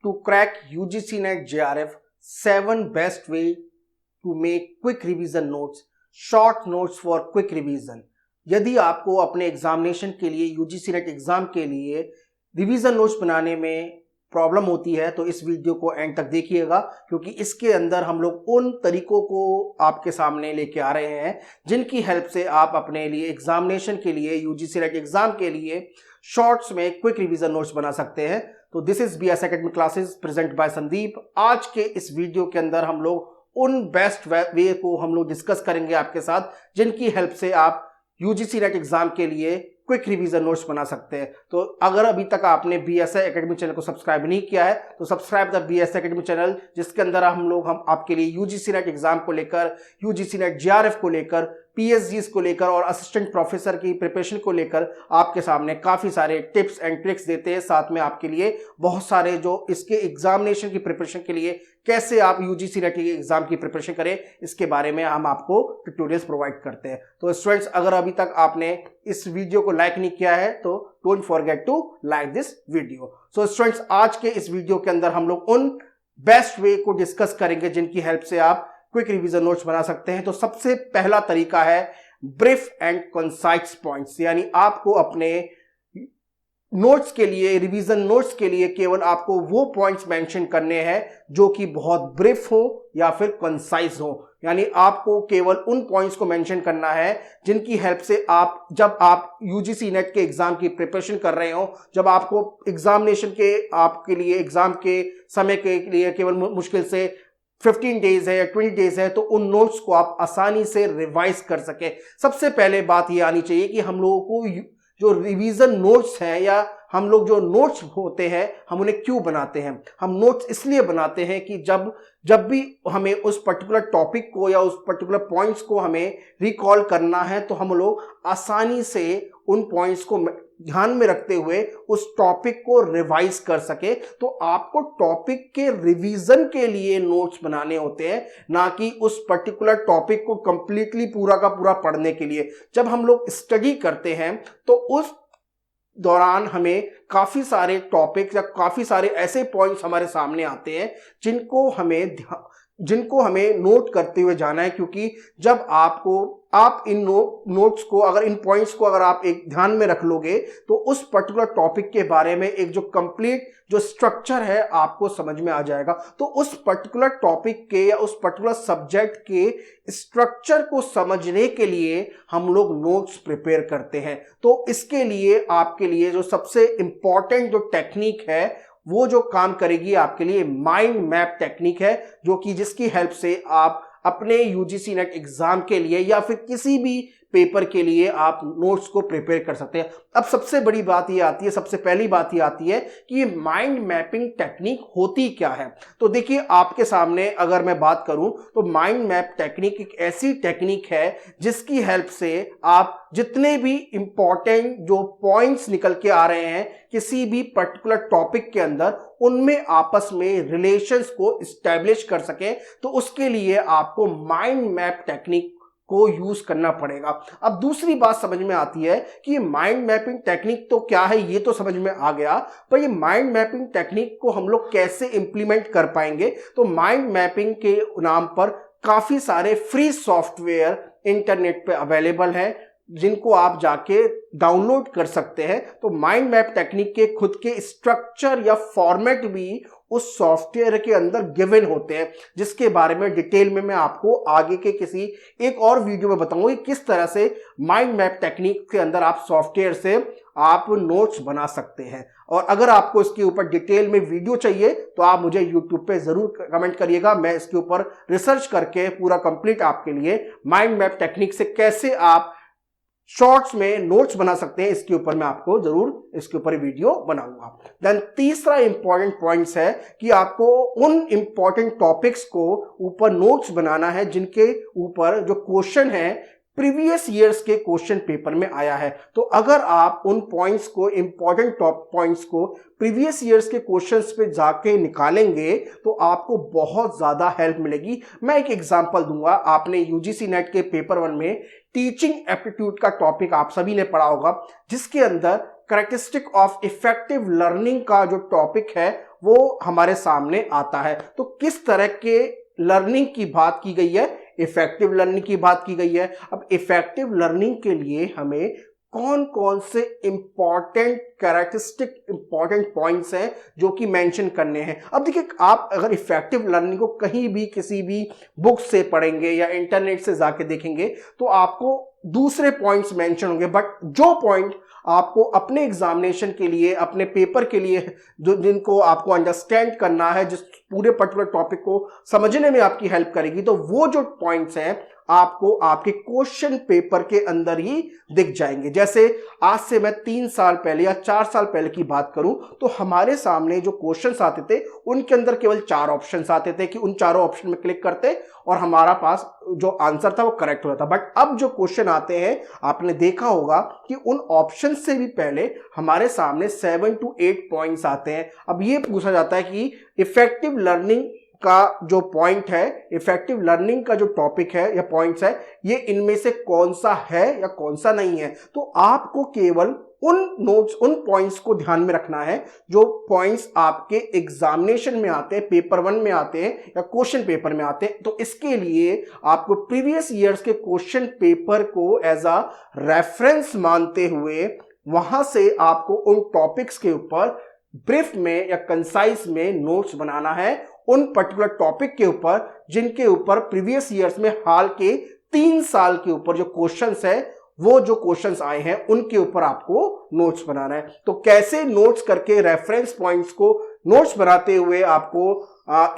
to crack UGC NET JRF 7 best way to make quick revision notes, short notes for quick revision। यदि आपको अपने examination के लिए UGC NET exam के लिए रिवीजन नोट्स बनाने में प्रॉब्लम होती है तो इस वीडियो को एंड तक देखिएगा, क्योंकि इसके अंदर हम लोग उन तरीकों को आपके सामने लेके आ रहे हैं जिनकी हेल्प से आप अपने लिए एग्जामिनेशन के लिए UGC NET एग्जाम के लिए शॉर्ट्स में क्विक रिवीजन नोट्स बना सकते हैं। तो this is BS academic classes present by Sandeep. आज के इस वीडियो के अंदर हम लोग उन बेस्ट वे को हम लोग डिस्कस करेंगे आपके साथ जिनकी हेल्प से आप UGC NET एग्जाम के लिए क्विक रिवीजन नोट्स बना सकते हैं। तो अगर अभी तक आपने BS एकेडमी चैनल को सब्सक्राइब नहीं किया है तो subscribe the BS academy channel, जिसके अंदर हम आपके लिए UGC NET एग्जाम को लेकर, UGC NET JRF को लेकर, PSGs को लेकर और असिस्टेंट प्रोफेसर की प्रिपरेशन को लेकर आपके सामने काफ़ी सारे टिप्स एंड ट्रिक्स देते हैं। साथ में आपके लिए बहुत सारे जो इसके एग्जामिनेशन की प्रिपरेशन के लिए कैसे आप UGC NET एग्जाम की प्रिपरेशन करें इसके बारे में हम आपको ट्यूटोरियल्स प्रोवाइड करते हैं। तो स्टूडेंट्स, अगर अभी तक आपने इस वीडियो को लाइक नहीं किया है तो don't forget to like this video. So students, आज के इस वीडियो के अंदर हम लोग उन बेस्ट वे को डिस्कस करेंगे जिनकी हेल्प से आप क्विक रिवीजन नोट्स बना सकते हैं। तो सबसे पहला तरीका है ब्रीफ एंड कंसाइज पॉइंट्स, यानी आपको अपने नोट्स के लिए, रिवीजन नोट्स के लिए केवल आपको वो पॉइंट्स मेंशन करने हैं जो कि बहुत ब्रीफ हो या फिर कंसाइज हो। यानी आपको केवल उन पॉइंट्स को मेंशन करना है जिनकी हेल्प से आप, जब आप UGC NET के एग्जाम की प्रिपरेशन कर रहे हो, जब आपको एग्जामिनेशन के आपके लिए एग्जाम के समय के लिए केवल मुश्किल से 15 डेज है या 20 डेज है, तो उन नोट्स को आप आसानी से रिवाइज कर सके। सबसे पहले बात ये आनी चाहिए कि हम लोगों को जो रिवीजन नोट्स हैं या हम लोग जो नोट्स होते हैं हम उन्हें क्यों बनाते हैं। हम नोट्स इसलिए बनाते हैं कि जब भी हमें उस पर्टिकुलर टॉपिक को या उस पर्टिकुलर पॉइंट्स को हमें रिकॉल करना है तो हम लोग आसानी से उन पॉइंट्स को ध्यान में रखते हुए उस टॉपिक को रिवाइज कर सके। तो आपको टॉपिक के रिवीजन के लिए नोट्स बनाने होते हैं, ना कि उस पर्टिकुलर टॉपिक को कंप्लीटली पूरा का पूरा पढ़ने के लिए। जब हम लोग स्टडी करते हैं तो उस दौरान हमें काफ़ी सारे टॉपिक्स या काफ़ी सारे ऐसे पॉइंट्स हमारे सामने आते हैं जिनको हमें नोट करते हुए जाना है, क्योंकि जब आप इन नोट्स को, अगर इन पॉइंट्स को अगर आप एक ध्यान में रख लोगे तो उस पर्टिकुलर टॉपिक के बारे में एक जो कंप्लीट जो स्ट्रक्चर है आपको समझ में आ जाएगा। तो उस पर्टिकुलर टॉपिक के या उस पर्टिकुलर सब्जेक्ट के स्ट्रक्चर को समझने के लिए हम लोग नोट्स प्रिपेयर करते हैं। तो इसके लिए आपके लिए जो सबसे इंपॉर्टेंट जो टेक्निक है वो जो काम करेगी आपके लिए माइंड मैप टेक्निक है, जो कि जिसकी हेल्प से आप अपने UGC NET एग्जाम के लिए या फिर किसी भी पेपर के लिए आप नोट्स को प्रिपेयर कर सकते हैं। अब सबसे बड़ी बात ये आती है, सबसे पहली बात ये आती है कि ये माइंड मैपिंग टेक्निक होती क्या है। तो देखिए, आपके सामने अगर मैं बात करूं तो माइंड मैप टेक्निक एक ऐसी टेक्निक है जिसकी हेल्प से आप जितने भी इंपॉर्टेंट जो पॉइंट्स निकल के आ रहे हैं किसी भी पर्टिकुलर टॉपिक के अंदर, उनमें आपस में रिलेशंस को इस्टेब्लिश कर सके। तो उसके लिए आपको माइंड मैप टेक्निक को यूज करना पड़ेगा। अब दूसरी बात समझ में आती है कि ये माइंड मैपिंग टेक्निक तो क्या है, ये तो समझ में आ गया, पर ये माइंड मैपिंग टेक्निक को हम लोग कैसे इंप्लीमेंट कर पाएंगे। तो माइंड मैपिंग के नाम पर काफी सारे फ्री सॉफ्टवेयर इंटरनेट पे अवेलेबल हैं जिनको आप जाके डाउनलोड कर सकते हैं। तो माइंड मैप टेक्निक के खुद के स्ट्रक्चर या फॉर्मेट भी उस सॉफ्टवेयर के अंदर गिवन होते हैं, जिसके बारे में डिटेल में मैं आपको आगे के किसी एक और वीडियो में बताऊंगा कि किस तरह से माइंड मैप टेक्निक के अंदर आप सॉफ्टवेयर से आप नोट्स बना सकते हैं। और अगर आपको इसके ऊपर डिटेल में वीडियो चाहिए तो आप मुझे यूट्यूब पे जरूर कमेंट करिएगा, मैं इसके ऊपर रिसर्च करके पूरा कंप्लीट आपके लिए माइंड मैप टेक्निक से कैसे आप शॉर्ट्स में नोट्स बना सकते हैं, इसके ऊपर मैं आपको जरूर इसके ऊपर वीडियो बनाऊंगा। देन तीसरा इंपॉर्टेंट पॉइंट्स है कि आपको उन इंपॉर्टेंट टॉपिक्स को ऊपर नोट्स बनाना है जिनके ऊपर जो क्वेश्चन है प्रीवियस ईयर्स के क्वेश्चन पेपर में आया है। तो अगर आप उन पॉइंट्स को, इंपॉर्टेंट टॉप पॉइंट्स को प्रीवियस ईयर्स के क्वेश्चंस पे जाके निकालेंगे तो आपको बहुत ज्यादा हेल्प मिलेगी। मैं एक एग्जांपल दूंगा। आपने UGC NET के पेपर 1 में टीचिंग एप्टीट्यूड का टॉपिक आप सभी ने पढ़ा होगा, जिसके अंदर कैरेक्टरिस्टिक ऑफ इफेक्टिव लर्निंग का जो टॉपिक है वो हमारे सामने आता है। तो किस तरह के लर्निंग की बात की गई है? इफेक्टिव लर्निंग की बात की गई है। अब इफेक्टिव लर्निंग के लिए हमें कौन कौन से इंपॉर्टेंट कैरेक्टरिस्टिक इंपॉर्टेंट पॉइंट्स हैं जो कि मेंशन करने हैं। अब देखिए, आप अगर इफेक्टिव लर्निंग को कहीं भी किसी भी बुक से पढ़ेंगे या इंटरनेट से जाके देखेंगे तो आपको दूसरे पॉइंट्स मेंशन होंगे, बट जो पॉइंट आपको अपने एग्जामिनेशन के लिए, अपने पेपर के लिए, जो जिनको आपको अंडरस्टैंड करना है, जिस पूरे पर्टिकुलर टॉपिक को समझने में आपकी हेल्प करेगी, तो वो जो पॉइंट्स हैं आपको आपके क्वेश्चन पेपर के अंदर ही दिख जाएंगे। जैसे आज से मैं 3 साल पहले या 4 साल पहले की बात करूं तो हमारे सामने जो क्वेश्चंस आते थे उनके अंदर केवल 4 ऑप्शंस आते थे कि उन चारों ऑप्शन में क्लिक करते और हमारा पास जो आंसर था वो करेक्ट हो जाता। बट अब जो क्वेश्चन आते हैं, आपने देखा होगा कि उन ऑप्शन से भी पहले हमारे सामने 7 to 8 पॉइंट्स आते हैं। अब ये पूछा जाता है कि इफेक्टिव लर्निंग का जो पॉइंट है, इफेक्टिव लर्निंग का जो टॉपिक है या पॉइंट्स है, ये इनमें से कौन सा है या कौन सा नहीं है। तो आपको केवल उन नोट्स, उन पॉइंट्स को ध्यान में रखना है जो पॉइंट्स आपके एग्जामिनेशन में आते हैं, पेपर 1 में आते हैं या क्वेश्चन पेपर में आते हैं। तो इसके लिए आपको प्रीवियस ईयर्स के क्वेश्चन पेपर को एज अ रेफरेंस मानते हुए वहां से आपको उन टॉपिक्स के ऊपर ब्रीफ में या कंसाइज में नोट्स बनाना है, उन पर्टिकुलर टॉपिक के ऊपर जिनके ऊपर प्रीवियस ईयर्स में हाल के 3 साल के ऊपर जो क्वेश्चंस है, वो जो क्वेश्चंस आए हैं उनके ऊपर आपको नोट्स बनाना है। तो कैसे नोट्स करके रेफरेंस पॉइंट्स को नोट्स बनाते हुए आपको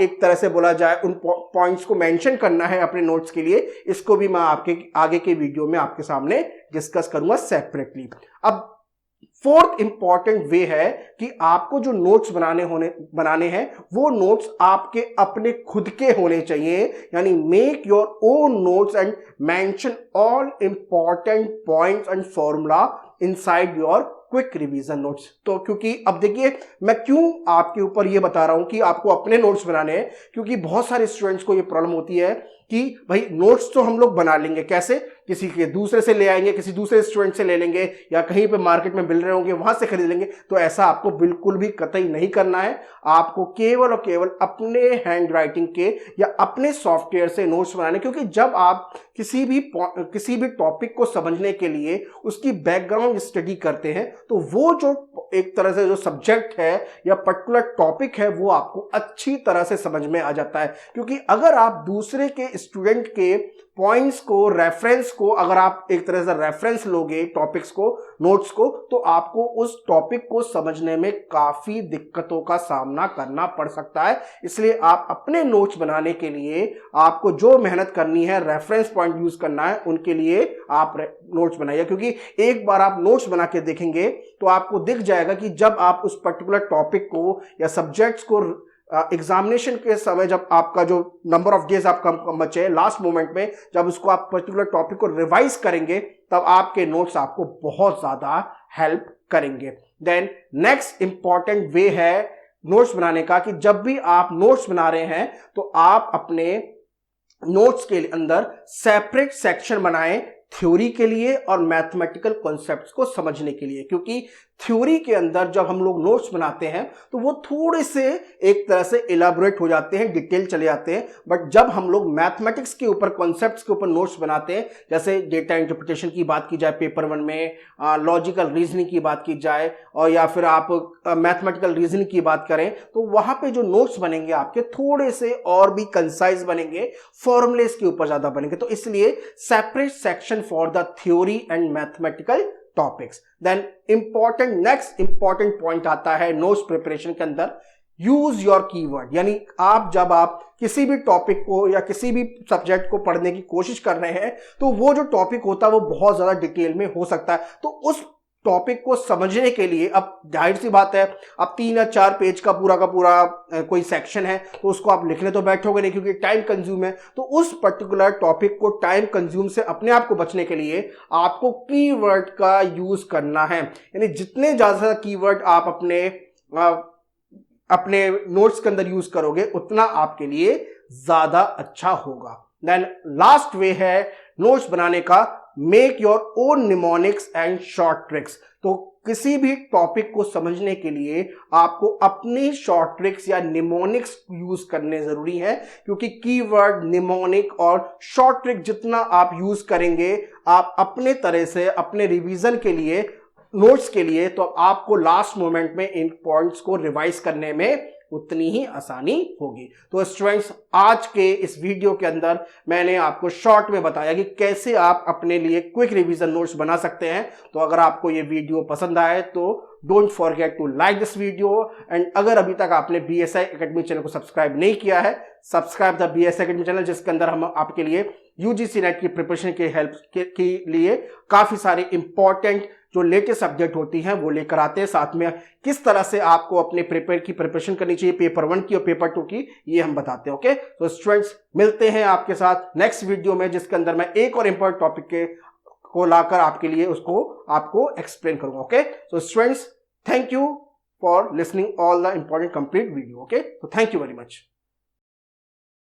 एक तरह से बोला जाए उन पॉइंट्स को मेंशन करना है अपने नोट्स के लिए, इसको भी मैं आपके आगे के वीडियो में आपके सामने डिस्कस करूंगा सेपरेटली। अब फोर्थ इंपॉर्टेंट वे है कि आपको जो नोट्स बनाने हैं वो नोट्स आपके अपने खुद के होने चाहिए, यानी make your own notes and mention all important points and formula inside your quick revision notes. तो क्योंकि अब देखिए, मैं क्यों आपके ऊपर ये बता रहा हूं कि आपको अपने नोट्स बनाने हैं, क्योंकि बहुत सारे स्टूडेंट्स को ये प्रॉब्लम होती है कि भाई नोट्स तो हम लोग बना लेंगे, कैसे? किसी के दूसरे से ले आएंगे, किसी दूसरे स्टूडेंट से ले लेंगे, या कहीं पे मार्केट में मिल रहे होंगे वहां से खरीद लेंगे। तो ऐसा आपको बिल्कुल भी कतई नहीं करना है। आपको केवल और केवल अपने हैंड राइटिंग के या अपने सॉफ्टवेयर से नोट्स बनाने, क्योंकि जब आप किसी भी टॉपिक को समझने के लिए उसकी बैकग्राउंड स्टडी करते हैं तो वो जो एक तरह से जो सब्जेक्ट है या पर्टिकुलर टॉपिक है वो आपको अच्छी तरह से समझ में आ जाता है। क्योंकि अगर आप दूसरे के स्टूडेंट के पॉइंट्स को, रेफरेंस को, अगर आप एक तरह से रेफरेंस लोगे टॉपिक्स को, नोट्स को, तो आपको उस टॉपिक को समझने में काफी दिक्कतों का सामना करना पड़ सकता है। इसलिए आप अपने नोट्स बनाने के लिए आपको जो मेहनत करनी है, रेफरेंस पॉइंट यूज करना है, उनके लिए आप नोट्स बनाइए। क्योंकि एक बार आप नोट्स बना के देखेंगे तो आपको दिख जाएगा कि जब आप उस पर्टिकुलर टॉपिक को या सब्जेक्ट्स को एग्जामिनेशन के समय, जब आपका जो नंबर ऑफ डेज आपका बचे लास्ट मोमेंट में, जब उसको आप पर्टिकुलर टॉपिक को रिवाइज करेंगे, तब आपके नोट्स आपको बहुत ज्यादा हेल्प करेंगे। देन नेक्स्ट इंपॉर्टेंट वे है नोट्स बनाने का कि जब भी आप नोट्स बना रहे हैं तो आप अपने नोट्स के अंदर सेपरेट सेक्शन बनाएं थ्योरी के लिए और मैथमेटिकल कॉन्सेप्ट्स को समझने के लिए। क्योंकि थ्योरी के अंदर जब हम लोग नोट्स बनाते हैं तो वो थोड़े से एक तरह से इलाबोरेट हो जाते हैं, डिटेल चले जाते हैं, बट जब हम लोग मैथमेटिक्स के ऊपर, कॉन्सेप्ट्स के ऊपर नोट्स बनाते हैं, जैसे डेटा इंटरप्रिटेशन की बात की जाए पेपर 1 में, लॉजिकल रीजनिंग की बात की जाए, और या फिर आप मैथमेटिकल रीजनिंग की बात करें, तो वहां पे जो नोट्स बनेंगे आपके थोड़े से और भी कंसाइज बनेंगे, फॉर्मुलेस के ऊपर ज्यादा बनेंगे। तो इसलिए separate section for the theory and mathematical topics. Then next important point आता है नोट्स प्रिपरेशन के अंदर, यूज योर कीवर्ड। यानी जब आप किसी भी टॉपिक को या किसी भी सब्जेक्ट को पढ़ने की कोशिश कर रहे हैं तो वो जो टॉपिक होता है वो बहुत ज्यादा डिटेल में हो सकता है। तो उस टॉपिक को समझने के लिए, अब जाहिर सी बात है, अब 3 या 4 पेज का पूरा कोई सेक्शन है तो उसको आप लिखने तो बैठोगे नहीं, क्योंकि टाइम कंज्यूम है। तो उस पर्टिकुलर टॉपिक को टाइम कंज्यूम से अपने आप को बचने के लिए आपको कीवर्ड का यूज करना है। यानी जितने ज्यादा कीवर्ड आप अपने नोट्स के अंदर यूज करोगे उतना आपके लिए ज्यादा अच्छा होगा। देन लास्ट वे है नोट्स बनाने का make your own mnemonics and short tricks. तो किसी भी टॉपिक को समझने के लिए आपको अपनी शॉर्ट ट्रिक्स या निमोनिक्स यूज करने जरूरी है, क्योंकि कीवर्ड, निमोनिक और शॉर्ट ट्रिक जितना आप यूज करेंगे आप अपने तरह से अपने रिवीजन के लिए, नोट्स के लिए, तो आपको लास्ट मोमेंट में इन पॉइंट्स को रिवाइज करने में उतनी ही आसानी होगी। तो स्टूडेंट्स, आज के इस वीडियो के अंदर मैंने आपको शॉर्ट में बताया कि कैसे आप अपने लिए क्विक रिवीजन नोट्स बना सकते हैं। तो अगर आपको ये वीडियो पसंद आए तो don't forget to like this video, and अगर अभी तक आपने BSI एकेडमी चैनल को सब्सक्राइब नहीं किया है, subscribe the BSI academy channel, जिसके अंदर हम आपके लिए UGC नेट की प्रिपरेशन के हेल्प के लिए काफी सारे इंपॉर्टेंट जो लेटेस्ट सब्जेक्ट होती हैं वो लेकर आते हैं। साथ में किस तरह से आपको अपने प्रिपरेशन करनी चाहिए पेपर 1 की और पेपर 2 की, ये हम बताते हैं। ओके, तो स्टूडेंट्स, मिलते हैं आपके साथ नेक्स्ट वीडियो में, जिसके अंदर मैं एक और इंपॉर्टेंट टॉपिक को लाकर आपके लिए उसको आपको एक्सप्लेन करूंगा। ओके, तो students, thank you for listening all the important complete video. Okay, तो थैंक यू वेरी मच।